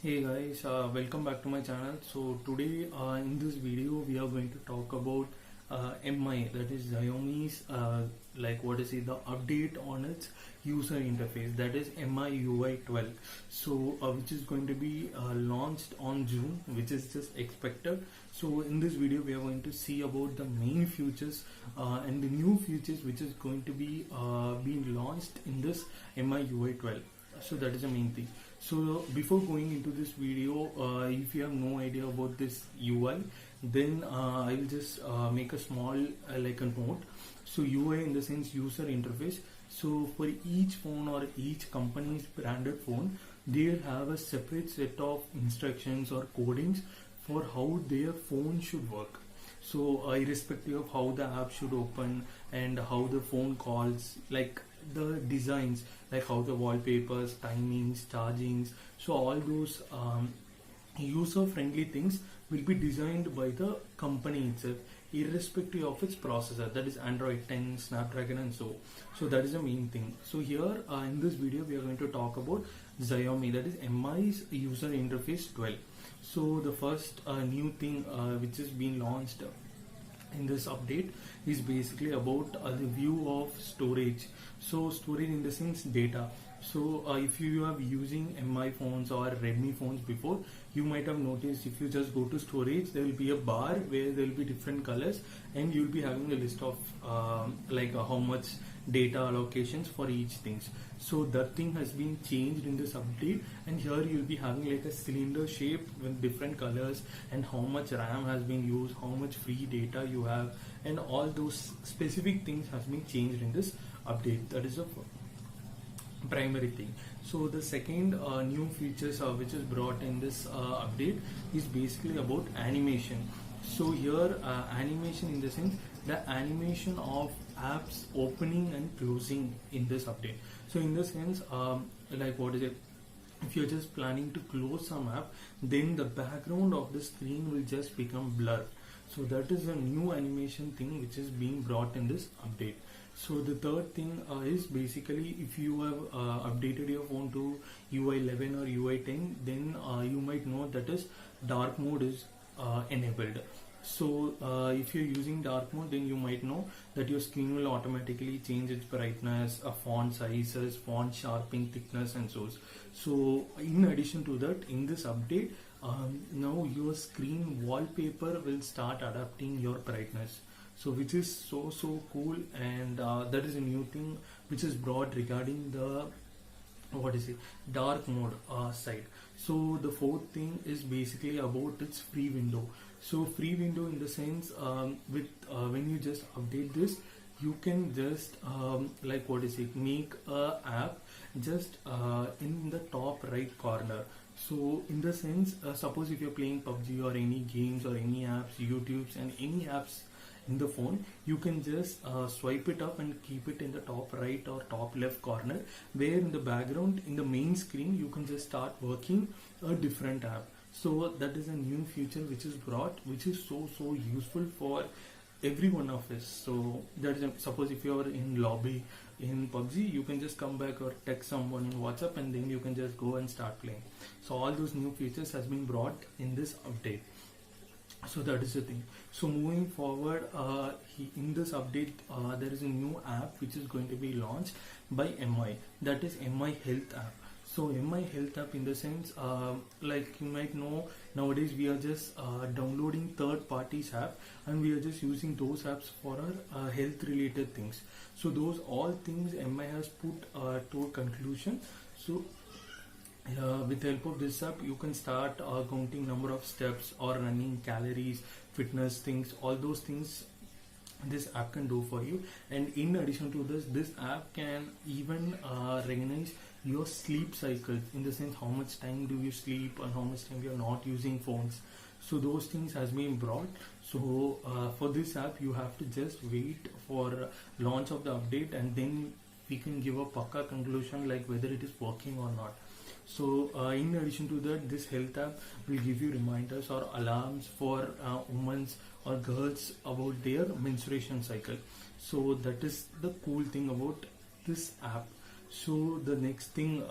Hey guys, welcome back to my channel. So today in this video we are going to talk about MI, that is Xiaomi's the update on its user interface, that is MI UI 12. So which is going to be launched on June, which is just expected. So in this video we are going to see about the main features and the new features which is going to be being launched in this MI UI 12. So that is the main thing. So before going into this video, if you have no idea about this UI, then I will just make a small like a note. So UI in the sense user interface. So for each phone or each company's branded phone, they have a separate set of instructions or codings for how their phone should work. So irrespective of how the app should open and how the phone calls, like the designs, like how the wallpapers, timings, chargings, so all those user friendly things will be designed by the company itself, irrespective of its processor, that is Android 10, Snapdragon and so that is the main thing. So here in this video we are going to talk about Xiaomi, that is MI's user interface 12. So the first new thing which is being launched in this update is basically about the view of storage. So storage in the sense data. So if you have using MI phones or Redmi phones before, you might have noticed if you just go to storage, there will be a bar where there will be different colors and you'll be having a list of how much data allocations for each things. So that thing has been changed in this update, and here you'll be having like a cylinder shape with different colors and how much RAM has been used, how much free data you have, and all those specific things has been changed in this update. That is the primary thing. So the second new features which is brought in this update is basically about animation. So here animation in the sense the animation of apps opening and closing in this update. So in the sense if you're just planning to close some app, then the background of the screen will just become blurred. So that is a new animation thing which is being brought in this update. So the third thing is basically if you have updated your phone to UI 11 or UI 10, then you might know that is dark mode is enabled. So if you're using dark mode, then you might know that your screen will automatically change its brightness, font sizes, font sharpening, thickness and so in addition to that, in this update, now your screen wallpaper will start adapting your brightness. So which is so cool, and that is a new thing which is brought regarding the dark mode side. So the fourth thing is basically about its free window. So free window in the sense when you just update this, you can just make a app just in the top right corner. So in the sense suppose if you're playing PUBG or any games or any apps, YouTubes and any apps in the phone, you can just swipe it up and keep it in the top right or top left corner, where in the background in the main screen you can just start working a different app. So that is a new feature which is brought, which is so useful for every one of us. So that is suppose if you are in lobby in PUBG, you can just come back or text someone in WhatsApp and then you can just go and start playing. So all those new features has been brought in this update. So that is the thing. So moving forward, in this update there is a new app which is going to be launched by MI, that is MI Health app. So MI Health app in the sense like you might know, nowadays we are just downloading third parties app and we are just using those apps for our health related things. So those all things MI has put to a conclusion. So with the help of this app, you can start counting number of steps or running calories, fitness things, all those things this app can do for you. And in addition to this app can even recognize your sleep cycle, in the sense how much time do you sleep and how much time you are not using phones. So those things has been brought. So for this app you have to just wait for launch of the update, and then we can give a pakka conclusion like whether it is working or not. So in addition to that, this health app will give you reminders or alarms for women or girls about their menstruation cycle. So that is the cool thing about this app. So the next thing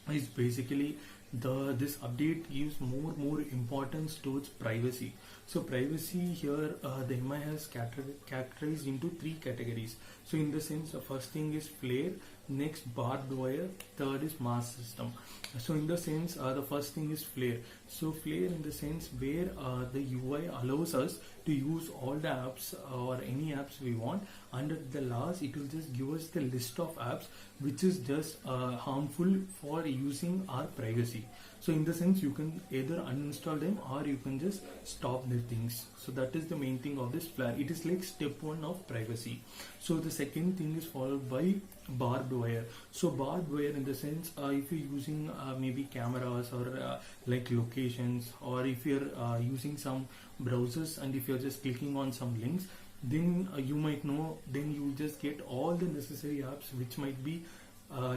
is basically this update gives more importance towards privacy. So privacy here, the MI has categorized into 3 categories. So in the sense, the first thing is flare, next barbed wire, third is mask system. So in the sense, the first thing is flare. So flare in the sense where the UI allows us to use all the apps or any apps we want. Under the laws, it will just give us the list of apps which is just harmful for using our privacy. So in the sense, you can either uninstall them or you can just stop their things. So that is the main thing of this flare. It is like step 1 of privacy. So the second thing is followed by barbed wire. So barbed wire in the sense, if you're using maybe cameras or like locations, or if you're using some browsers and if you're just clicking on some links, then you might know, then you just get all the necessary apps which might be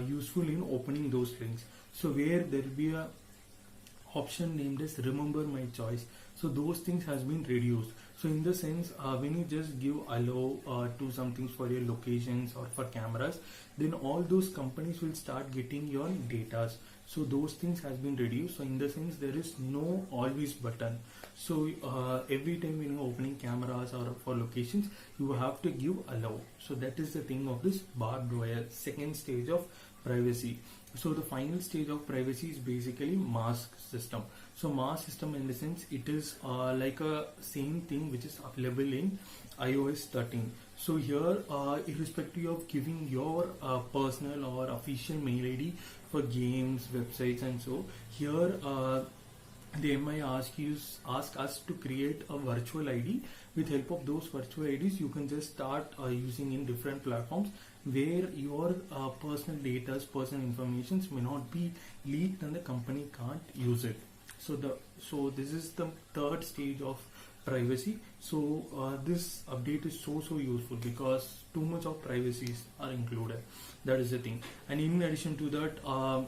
useful in opening those links. So where there will be a option named as remember my choice, so those things has been reduced. So in the sense, when you just give allow to some things for your locations or for cameras, then all those companies will start getting your data. So those things has been reduced. So in the sense, there is no always button. So every time when you're opening cameras or for locations, you have to give allow. So that is the thing of this barbed wire, second stage of privacy. So the final stage of privacy is basically mask system. So mask system in the sense, it is like a same thing which is available in iOS 13. So here, irrespective of giving your personal or official mail ID for games, websites, and so here they might ask us to create a virtual ID. With help of those virtual IDs, you can just start using in different platforms where your personal data, personal informations may not be leaked and the company can't use it. So this is the third stage of privacy. So this update is so useful because too much of privacies are included. That is the thing. And in addition to that,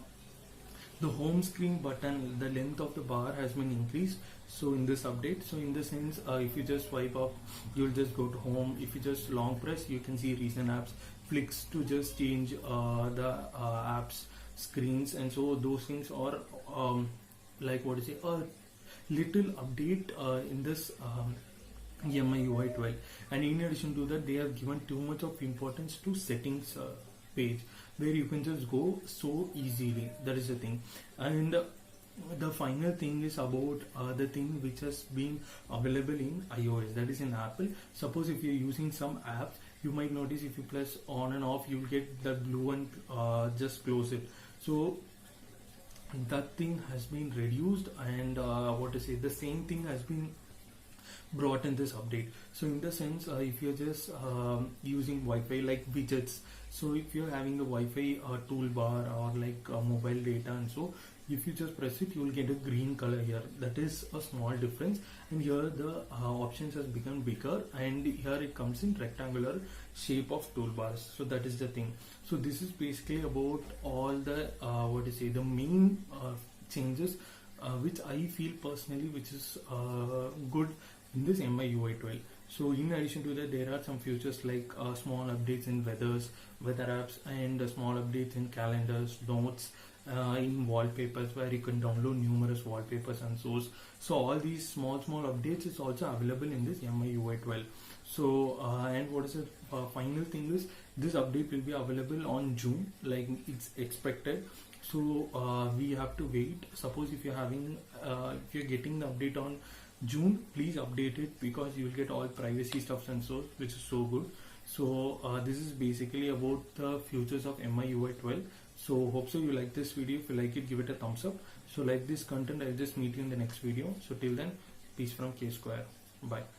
the home screen button, the length of the bar has been increased. So in this update, so in the sense, if you just swipe up, you'll just go to home. If you just long press, you can see recent apps, flicks to just change the apps screens, and so those things are like what is it, a little update in this MI UI 12. And in addition to that, they have given too much of importance to settings page where you can just go so easily. That is the thing. And the final thing is about the thing which has been available in iOS, that is in Apple. Suppose if you're using some apps, you might notice if you press on and off, you'll get the blue and just close it. So that thing has been reduced, and the same thing has been brought in this update. So in the sense, if you're just using Wi-Fi like widgets, so if you're having the Wi-Fi toolbar or like mobile data, and so if you just press it, you will get a green color here. That is a small difference. And here the options has become bigger, and here it comes in rectangular shape of toolbars. So that is the thing. So this is basically about all the the main changes which I feel personally which is good in this MI UI 12. So in addition to that, there are some features like small updates in weather apps, and small updates in calendars, notes, in wallpapers, where you can download numerous wallpapers and so all these small updates is also available in this MI UI 12. So and what is the final thing is, this update will be available on June, like it's expected. So we have to wait. Suppose if you're having if you're getting the update on June, please update it, because you will get all privacy stuff and so, which is so good. So this is basically about the futures of MI UI 12. So hope so you like this video. If you like it, give it a thumbs up. So like this content, I'll just meet you in the next video. So till then, peace from K Square. Bye.